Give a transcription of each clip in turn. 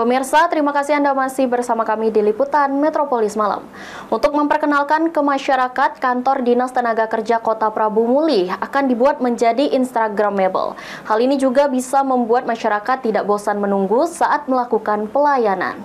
Pemirsa, terima kasih Anda masih bersama kami di Liputan Metropolis Malam. Untuk memperkenalkan ke masyarakat, kantor Dinas Tenaga Kerja Kota Prabu Muli akan dibuat menjadi Instagramable. Hal ini juga bisa membuat masyarakat tidak bosan menunggu saat melakukan pelayanan.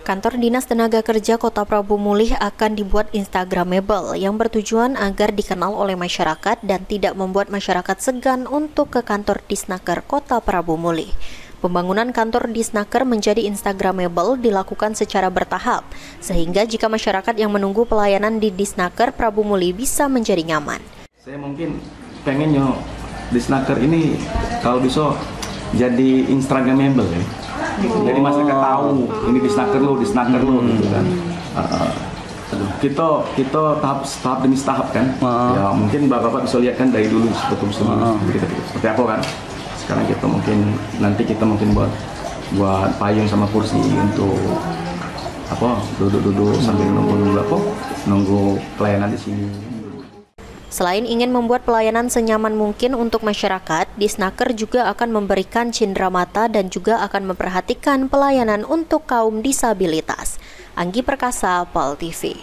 Kantor Dinas Tenaga Kerja Kota Prabu Muli akan dibuat Instagramable yang bertujuan agar dikenal oleh masyarakat dan tidak membuat masyarakat segan untuk ke kantor Disnaker Kota Prabu Muli. Pembangunan kantor Disnaker menjadi Instagramable dilakukan secara bertahap, sehingga jika masyarakat yang menunggu pelayanan di Disnaker Prabu Muli bisa menjadi nyaman. Saya mungkin pengennya Disnaker ini kalau bisa jadi Instagramable ya. Jadi masyarakat tahu ini Disnaker lo gitu kan. Kita tahap demi tahap kan. Ya mungkin bapak bisa lihat kan dari dulu sebelum kita seperti apa kan. Sekarang kita mungkin buat payung sama kursi untuk duduk sambil nunggu pelayanan di sini. Selain ingin membuat pelayanan senyaman mungkin untuk masyarakat, Disnaker juga akan memberikan cindera mata dan juga akan memperhatikan pelayanan untuk kaum disabilitas. Anggi Perkasa, PAL TV.